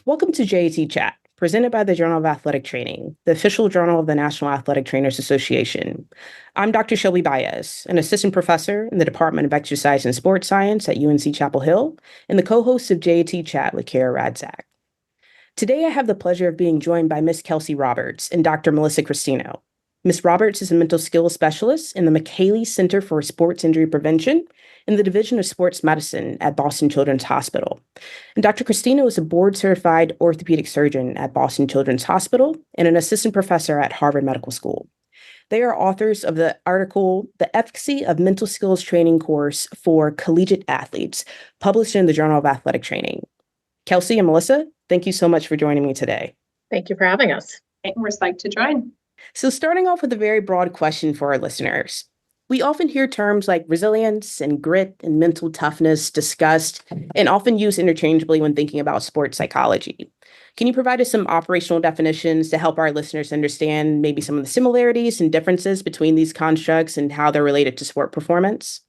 Welcome to JAT Chat, presented by the Journal of Athletic Training, the official journal of the National Athletic Trainers Association. I'm Dr. Shelby Baez, an assistant professor in the Department of Exercise and Sports Science at UNC Chapel Hill, and the co-host of JAT Chat with Kara Radzak. Today, I have the pleasure of being joined by Ms. Kelsey Roberts and Dr. Melissa Christino. Ms. Roberts is a mental skills specialist in the Micheli Center for Sports Injury Prevention in the Division of Sports Medicine at Boston Children's Hospital. And Dr. Christino is a board-certified orthopedic surgeon at Boston Children's Hospital and an assistant professor at Harvard Medical School. They are authors of the article, The Efficacy of Mental Skills Training Course for Collegiate Athletes, published in the Journal of Athletic Training. Kelsey and Melissa, thank you so much for joining me today. Thank you for having us. We're psyched to join. So starting off with a very broad question for our listeners. We often hear terms like resilience and grit and mental toughness discussed and often used interchangeably when thinking about sports psychology. Can you provide us some operational definitions to help our listeners understand maybe some of the similarities and differences between these constructs and how they're related to sport performance?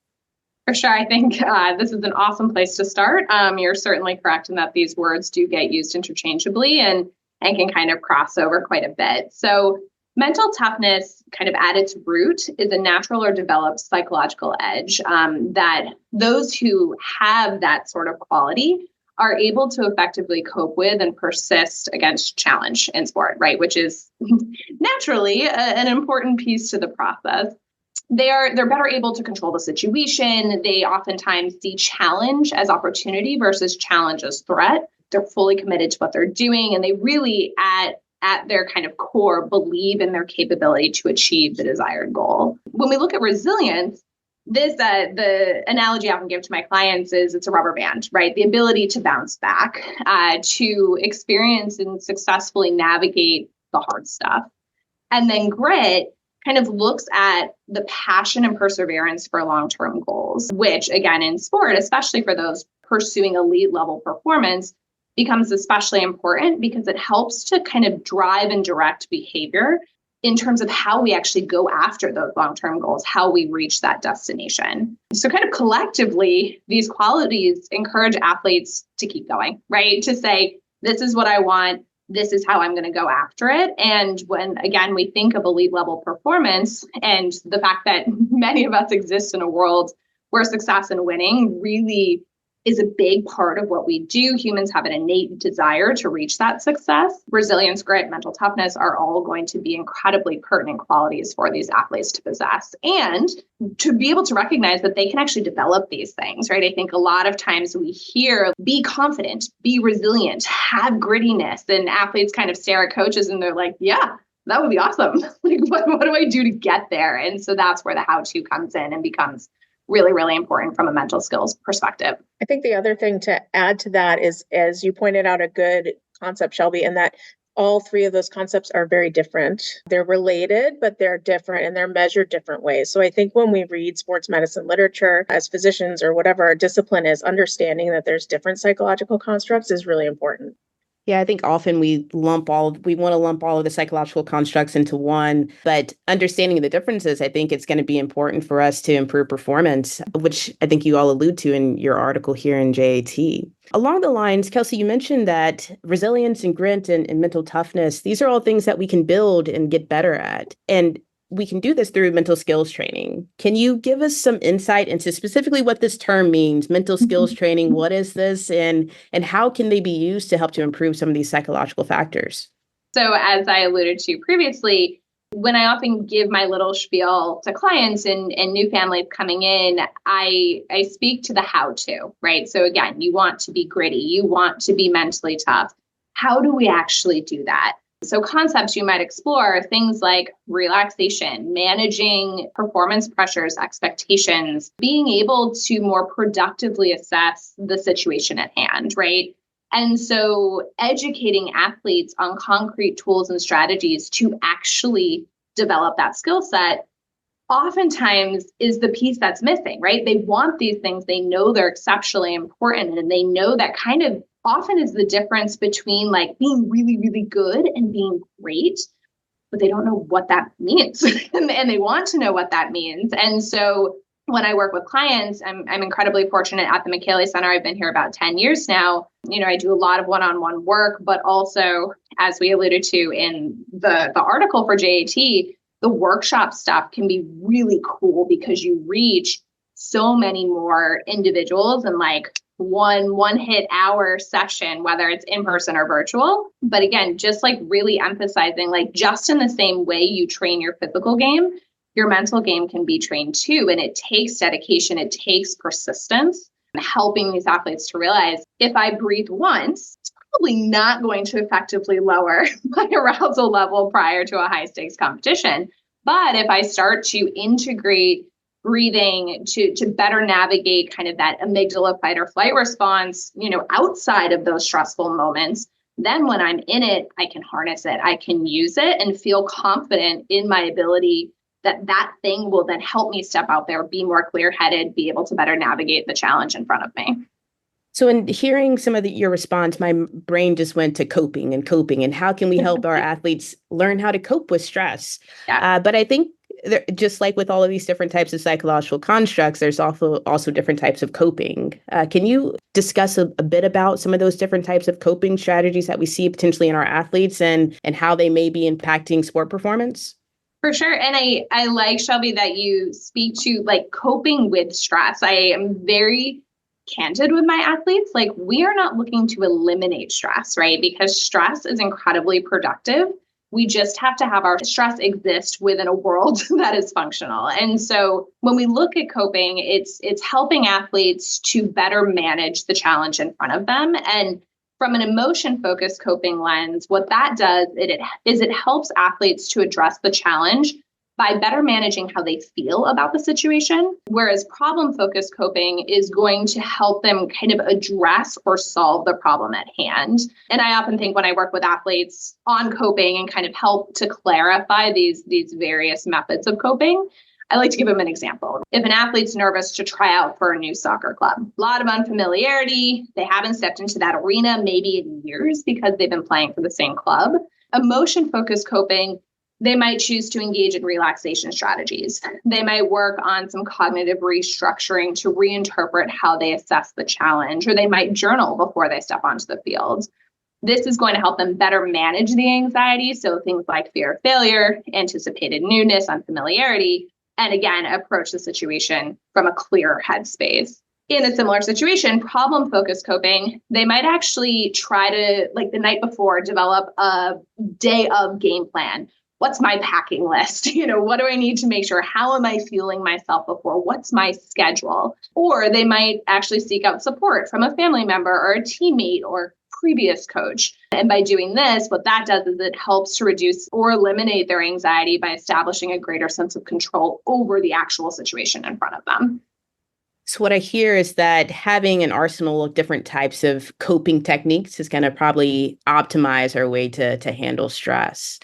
For sure. I think this is an awesome place to start. You're certainly correct in that these words do get used interchangeably and can kind of cross over quite a bit. So mental toughness, kind of at its root, is a natural or developed psychological edge that those who have that sort of quality are able to effectively cope with and persist against challenge in sport, right? Which is naturally an important piece to the process. They're better able to control the situation. They oftentimes see challenge as opportunity versus challenge as threat. They're fully committed to what they're doing, and they really, at their kind of core, believe in their capability to achieve the desired goal. When we look at resilience, the analogy I often give to my clients is it's a rubber band, right? The ability to bounce back, to experience and successfully navigate the hard stuff. And then grit kind of looks at the passion and perseverance for long-term goals, which again, in sport, especially for those pursuing elite level performance, becomes especially important because it helps to kind of drive and direct behavior in terms of how we actually go after those long-term goals, how we reach that destination. So kind of collectively, these qualities encourage athletes to keep going, right? To say, this is what I want, this is how I'm going to go after it. And when, again, we think of elite level performance and the fact that many of us exist in a world where success and winning really is a big part of what we do. Humans have an innate desire to reach that success. Resilience, grit, mental toughness are all going to be incredibly pertinent qualities for these athletes to possess and to be able to recognize that they can actually develop these things, right? I think a lot of times we hear, be confident, be resilient, have grittiness, and athletes kind of stare at coaches and they're like, yeah, that would be awesome. Like, what do I do to get there? And so that's where the how-to comes in and becomes really, really important from a mental skills perspective. I think the other thing to add to that is, as you pointed out, a good concept, Shelby, and that all three of those concepts are very different. They're related, but they're different and they're measured different ways. So I think when we read sports medicine literature as physicians or whatever our discipline is, understanding that there's different psychological constructs is really important. Yeah, I think often we want to lump all of the psychological constructs into one, but understanding the differences, I think it's going to be important for us to improve performance, which I think you all allude to in your article here in JAT. Along the lines, Kelsey, you mentioned that resilience and grit and mental toughness, these are all things that we can build and get better at. And we can do this through mental skills training. Can you give us some insight into specifically what this term means, mental skills training? What is this and how can they be used to help to improve some of these psychological factors? So as I alluded to previously, when I often give my little spiel to clients and new families coming in, I speak to the how-to, right? So again, you want to be gritty, you want to be mentally tough. How do we actually do that? So concepts you might explore are things like relaxation, managing performance pressures, expectations, being able to more productively assess the situation at hand, right? And so educating athletes on concrete tools and strategies to actually develop that skill set oftentimes is the piece that's missing, right? They want these things. They know they're exceptionally important, and they know that kind of often is the difference between like being really, really good and being great, but they don't know what that means. and they want to know what that means. And so when I work with clients, I'm incredibly fortunate at the Micheli Center. I've been here about 10 years now. I do a lot of one-on-one work, but also, as we alluded to in the article for JAT, the workshop stuff can be really cool because you reach so many more individuals in like one hit hour session, whether it's in person or virtual. But again, just like really emphasizing, like just in the same way you train your physical game, your mental game can be trained too. And it takes dedication, it takes persistence, helping these athletes to realize if I breathe once, it's probably not going to effectively lower my arousal level prior to a high stakes competition. But if I start to integrate breathing to better navigate kind of that amygdala fight or flight response, outside of those stressful moments, then when I'm in it, I can harness it, I can use it and feel confident in my ability that thing will then help me step out there, be more clear-headed, be able to better navigate the challenge in front of me. So in hearing some of your response, my brain just went to coping and how can we help our athletes learn how to cope with stress? Yeah. But I think just like with all of these different types of psychological constructs, there's also different types of coping. Can you discuss a bit about some of those different types of coping strategies that we see potentially in our athletes and how they may be impacting sport performance? For sure. And I like, Shelby, that you speak to like coping with stress. I am very candid with my athletes. Like, we are not looking to eliminate stress, right? Because stress is incredibly productive. We just have to have our stress exist within a world that is functional. And so when we look at coping, it's helping athletes to better manage the challenge in front of them. And from an emotion-focused coping lens, what that does is it helps athletes to address the challenge by better managing how they feel about the situation, whereas problem-focused coping is going to help them kind of address or solve the problem at hand. And I often think when I work with athletes on coping and kind of help to clarify these various methods of coping, I like to give them an example. If an athlete's nervous to try out for a new soccer club, a lot of unfamiliarity, they haven't stepped into that arena maybe in years because they've been playing for the same club. Emotion-focused coping, they might choose to engage in relaxation strategies. They might work on some cognitive restructuring to reinterpret how they assess the challenge, or they might journal before they step onto the field. This is going to help them better manage the anxiety. So things like fear of failure, anticipated newness, unfamiliarity, and again, approach the situation from a clear headspace. In a similar situation, problem-focused coping, they might actually try to, like the night before, develop a day of game plan. What's my packing list? What do I need to make sure? How am I fueling myself before? What's my schedule? Or they might actually seek out support from a family member or a teammate or previous coach. And by doing this, what that does is it helps to reduce or eliminate their anxiety by establishing a greater sense of control over the actual situation in front of them. So what I hear is that having an arsenal of different types of coping techniques is going to probably optimize our way to handle stress.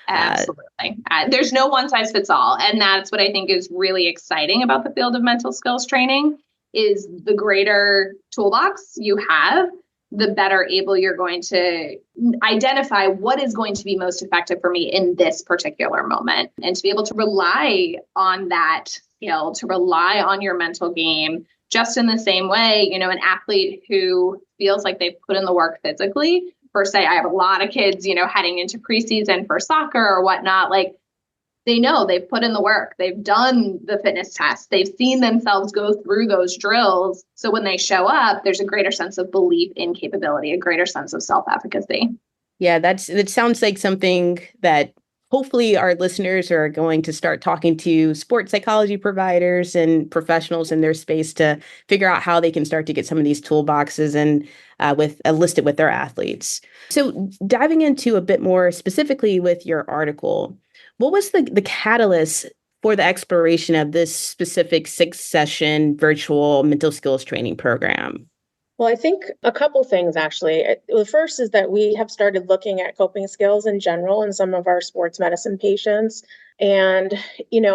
Absolutely. There's no one size fits all. And that's what I think is really exciting about the field of mental skills training is the greater toolbox you have, the better able you're going to identify what is going to be most effective for me in this particular moment. And to be able to rely on that skill, to rely on your mental game, just in the same way, an athlete who feels like they've put in the work physically. Per se, I have a lot of kids, heading into preseason for soccer or whatnot. Like, they know they've put in the work. They've done the fitness tests. They've seen themselves go through those drills. So when they show up, there's a greater sense of belief in capability, a greater sense of self-efficacy. Yeah, it sounds like something that hopefully our listeners are going to start talking to sports psychology providers and professionals in their space to figure out how they can start to get some of these toolboxes and listed with their athletes. So diving into a bit more specifically with your article, what was the catalyst for the exploration of this specific 6-session virtual mental skills training program? Well, I think a couple things, actually. The first is that we have started looking at coping skills in general in some of our sports medicine patients. And,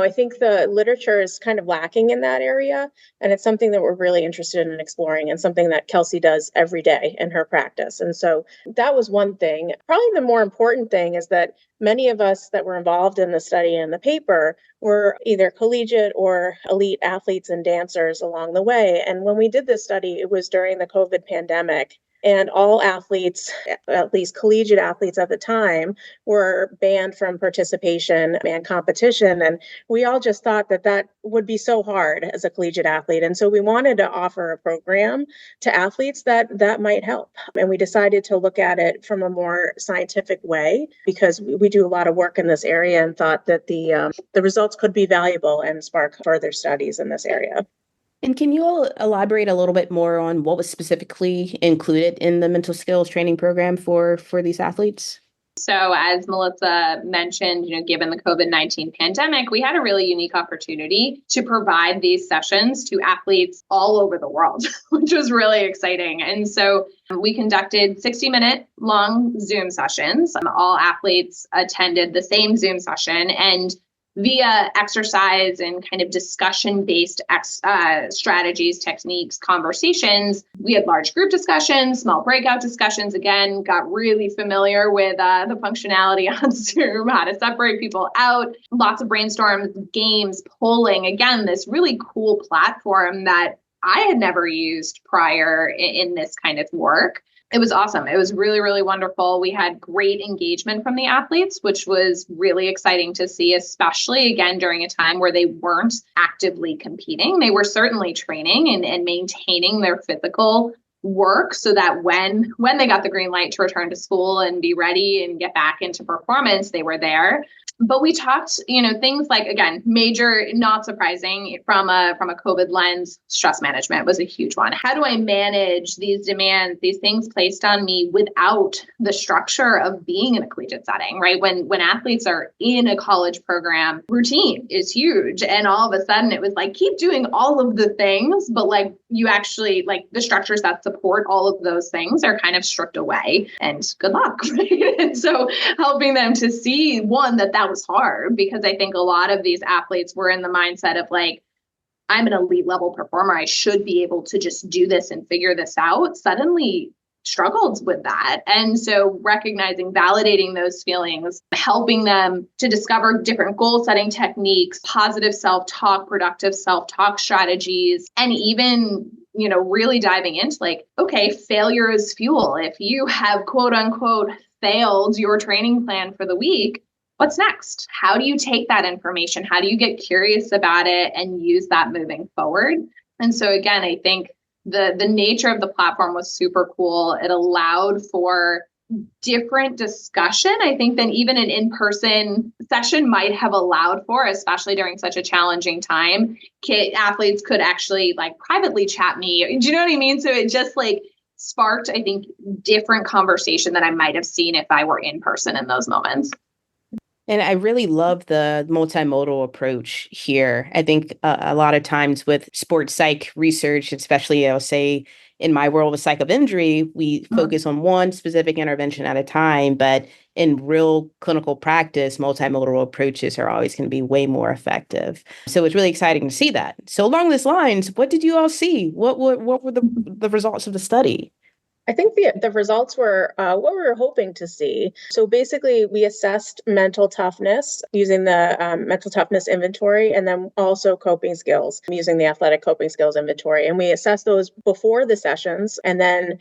I think the literature is kind of lacking in that area. And it's something that we're really interested in exploring and something that Kelsey does every day in her practice. And so that was one thing. Probably the more important thing is that many of us that were involved in the study and the paper were either collegiate or elite athletes and dancers along the way. And when we did this study, it was during the COVID pandemic. And all athletes, at least collegiate athletes at the time, were banned from participation and competition. And we all just thought that that would be so hard as a collegiate athlete. And so we wanted to offer a program to athletes that might help. And we decided to look at it from a more scientific way because we do a lot of work in this area and thought that the results could be valuable and spark further studies in this area. And can you all elaborate a little bit more on what was specifically included in the mental skills training program for these athletes? So as Melissa mentioned, given the COVID-19 pandemic, we had a really unique opportunity to provide these sessions to athletes all over the world, which was really exciting. And so we conducted 60-minute long Zoom sessions. All athletes attended the same Zoom session, and via exercise and kind of discussion-based strategies, techniques, conversations. We had large group discussions, small breakout discussions, again, got really familiar with the functionality on Zoom, how to separate people out, lots of brainstorms, games, polling. Again, this really cool platform that I had never used prior in this kind of work. It was awesome. It was really, really wonderful. We had great engagement from the athletes, which was really exciting to see, especially again during a time where they weren't actively competing. They were certainly training and maintaining their physical work so that when they got the green light to return to school and be ready and get back into performance, they were there. But we talked, things like, again, major, not surprising from a COVID lens, stress management was a huge one. How do I manage these demands, these things placed on me without the structure of being in a collegiate setting, right? When athletes are in a college program, routine is huge. And all of a sudden it was like, keep doing all of the things, but like you actually, like the structures that support all of those things are kind of stripped away, and good luck, right? And so helping them to see, one, that was hard, because I think a lot of these athletes were in the mindset of like, I'm an elite level performer, I should be able to just do this and figure this out, suddenly struggled with that. And so recognizing, validating those feelings, helping them to discover different goal setting techniques, positive self-talk, productive self-talk strategies, and even really diving into like, okay, failure is fuel. If you have quote unquote failed your training plan for the week, what's next? How do you take that information? How do you get curious about it and use that moving forward? And so again, I think the nature of the platform was super cool. It allowed for different discussion, I think, than even an in-person session might have allowed for, especially during such a challenging time. Athletes could actually like privately chat me. Do you know what I mean? So it just like sparked, I think, different conversation than I might have seen if I were in person in those moments. And I really love the multimodal approach here. I think a lot of times with sports psych research, especially I'll say in my world with psych of injury, we focus on one specific intervention at a time, but in real clinical practice, multimodal approaches are always going to be way more effective. So it's really exciting to see that. So along these lines, what did you all see? What were the results of the study? I think the results were what we were hoping to see. So basically, we assessed mental toughness using the mental toughness inventory, and then also coping skills using the athletic coping skills inventory. And we assessed those before the sessions, and then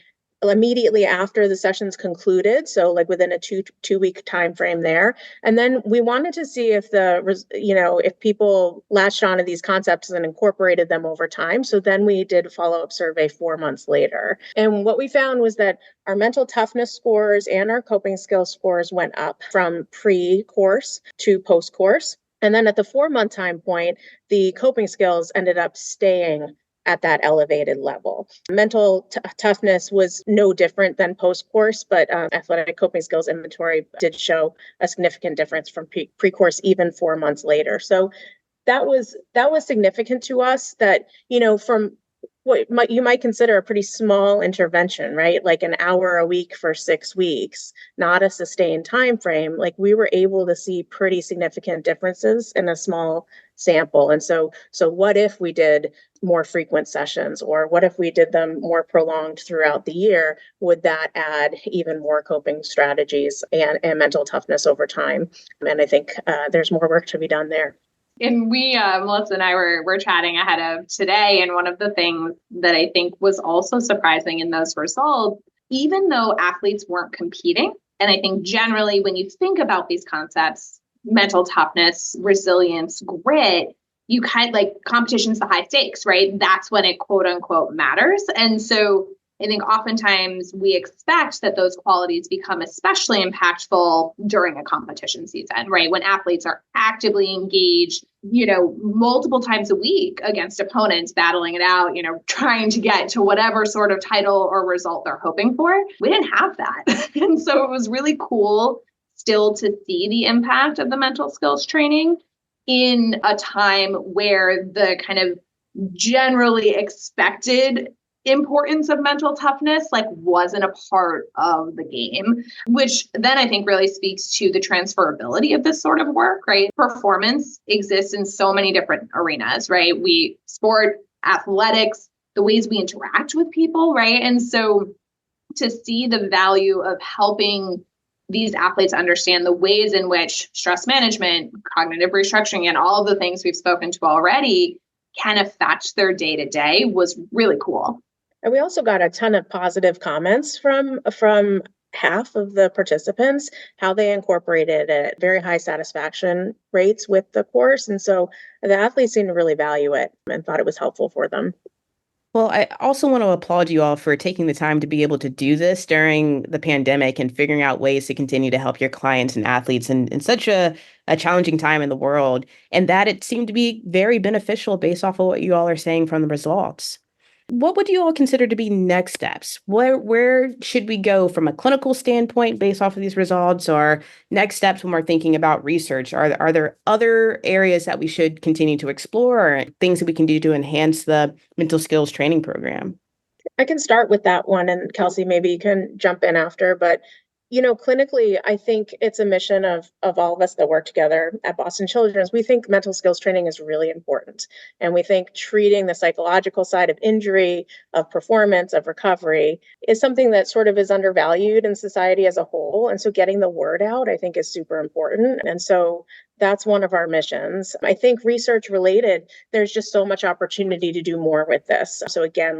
immediately after the sessions concluded, so like within a two-week time frame there. And then we wanted to see if if people latched onto these concepts and incorporated them over time. So then we did a follow-up survey 4 months later. And what we found was that our mental toughness scores and our coping skills scores went up from pre-course to post-course. And then at the 4-month time point, the coping skills ended up staying at that elevated level. Mental toughness was no different than post-course, but athletic coping skills inventory did show a significant difference from pre-course even 4 months later. So that was significant to us that, from you might consider a pretty small intervention, right? Like an hour a week for 6 weeks, not a sustained time frame. Like we were able to see pretty significant differences in a small sample. And so what if we did more frequent sessions, or what if we did them more prolonged throughout the year? Would that add even more coping strategies and mental toughness over time? And I think there's more work to be done there. And we, Melissa and I were chatting ahead of today. And one of the things that I think was also surprising in those results, even though athletes weren't competing, and I think generally when you think about these concepts, mental toughness, resilience, grit, you kind of like competition's the high stakes, right? That's when it quote unquote matters. And so I think oftentimes we expect that those qualities become especially impactful during a competition season, right? When athletes are actively engaged, multiple times a week against opponents, battling it out, trying to get to whatever sort of title or result they're hoping for. We didn't have that. And so it was really cool still to see the impact of the mental skills training in a time where the kind of generally expected importance of mental toughness wasn't a part of the game, which then I think really speaks to the transferability of this sort of work, right? Performance exists in so many different arenas, right? Sport, athletics, the ways we interact with people, right? And so to see the value of helping these athletes understand the ways in which stress management, cognitive restructuring, and all of the things we've spoken to already can affect their day-to-day was really cool. And we also got a ton of positive comments from half of the participants, how they incorporated it, very high satisfaction rates with the course. And so the athletes seemed to really value it and thought it was helpful for them. Well, I also want to applaud you all for taking the time to be able to do this during the pandemic and figuring out ways to continue to help your clients and athletes in such a challenging time in the world, and that it seemed to be very beneficial based off of what you all are saying from the results. What would you all consider to be next steps? Where should we go from a clinical standpoint based off of these results, or next steps when we're thinking about research? Are there other areas that we should continue to explore, or things that we can do to enhance the mental skills training program? I can start with that one, and Kelsey, maybe you can jump in after. But clinically, I think it's a mission of all of us that work together at Boston Children's. We think mental skills training is really important. And we think treating the psychological side of injury, of performance, of recovery is something that sort of is undervalued in society as a whole. And so getting the word out, I think, is super important. And so that's one of our missions. I think research related, there's just so much opportunity to do more with this. So again,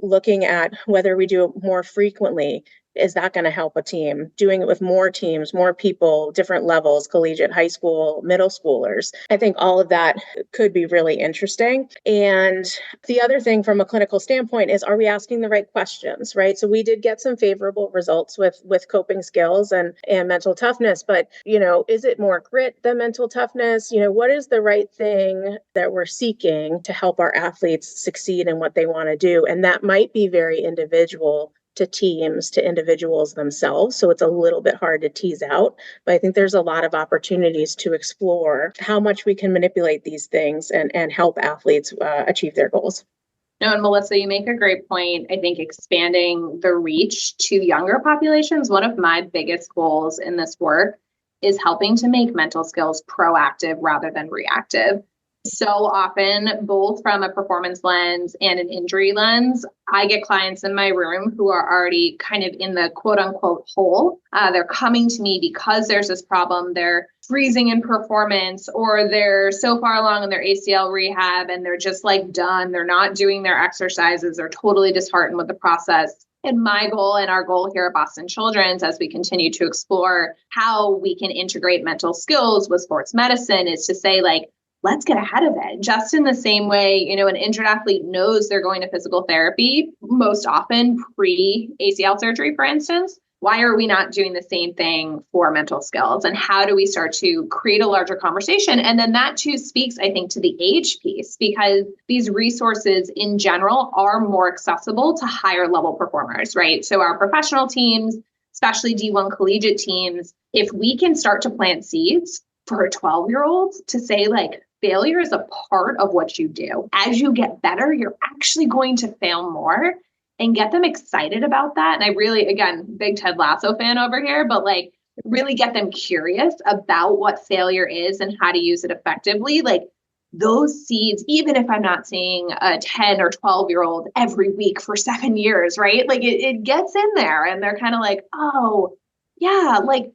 looking at whether we do it more frequently, is that going to help a team? Doing it with more teams, more people, different levels, collegiate, high school, middle schoolers. I think all of that could be really interesting. And the other thing from a clinical standpoint is, are we asking the right questions, right? So we did get some favorable results with coping skills and mental toughness, but, is it more grit than mental toughness? What is the right thing that we're seeking to help our athletes succeed in what they want to do? And that might be very individual to teams, to individuals themselves. So it's a little bit hard to tease out, but I think there's a lot of opportunities to explore how much we can manipulate these things and help athletes achieve their goals. No, and Melissa, you make a great point. I think expanding the reach to younger populations, one of my biggest goals in this work is helping to make mental skills proactive rather than reactive. So often, both from a performance lens and an injury lens, I get clients in my room who are already kind of in the quote unquote hole. They're coming to me because there's this problem. They're freezing in performance, or they're so far along in their ACL rehab and they're just done. They're not doing their exercises. They're totally disheartened with the process. And my goal and our goal here at Boston Children's, as we continue to explore how we can integrate mental skills with sports medicine, is to say, let's get ahead of it. Just in the same way, an injured athlete knows they're going to physical therapy, most often pre-ACL surgery, for instance. Why are we not doing the same thing for mental skills? And how do we start to create a larger conversation? And then that too speaks, I think, to the age piece, because these resources in general are more accessible to higher level performers, right? So our professional teams, especially D1 collegiate teams, if we can start to plant seeds for a 12-year-old to say, failure is a part of what you do. As you get better, you're actually going to fail more, and get them excited about that. And I really, again, big Ted Lasso fan over here, but like really get them curious about what failure is and how to use it effectively. Like those seeds, even if I'm not seeing a 10 or 12-year-old every week for 7 years, right? Like it gets in there and they're kind of like, oh, yeah, like,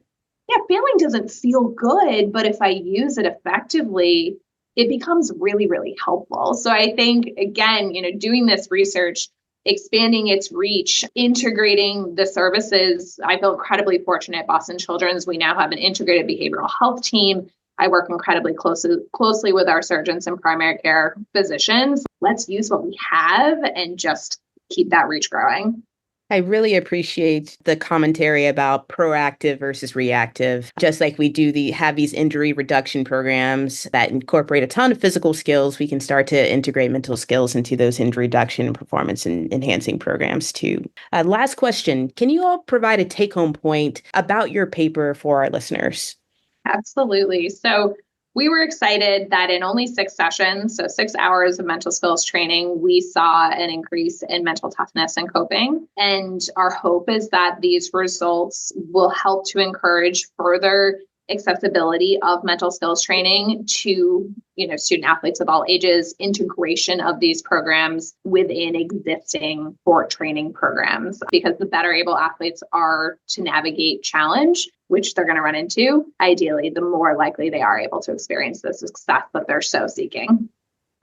yeah, failing doesn't feel good, but if I use it effectively, it becomes really, really helpful. So I think, again, doing this research, expanding its reach, integrating the services. I feel incredibly fortunate at Boston Children's. We now have an integrated behavioral health team. I work incredibly closely with our surgeons and primary care physicians. Let's use what we have and just keep that reach growing. I really appreciate the commentary about proactive versus reactive. Just like we have these injury reduction programs that incorporate a ton of physical skills, we can start to integrate mental skills into those injury reduction and performance and enhancing programs too. Last question, can you all provide a take-home point about your paper for our listeners? Absolutely. So we were excited that in only 6 sessions, so 6 hours of mental skills training, we saw an increase in mental toughness and coping. And our hope is that these results will help to encourage further accessibility of mental skills training to, student athletes of all ages, integration of these programs within existing sport training programs, because the better able athletes are to navigate challenge, which they're going to run into, ideally, the more likely they are able to experience the success that they're so seeking.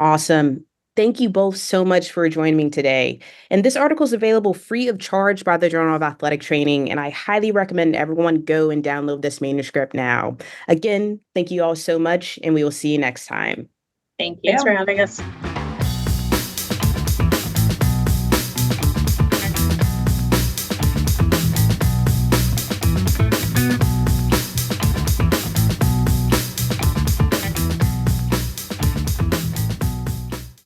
Awesome. Thank you both so much for joining me today. And this article is available free of charge by the Journal of Athletic Training, and I highly recommend everyone go and download this manuscript now. Again, thank you all so much, and we will see you next time. Thank you. Thanks for having us.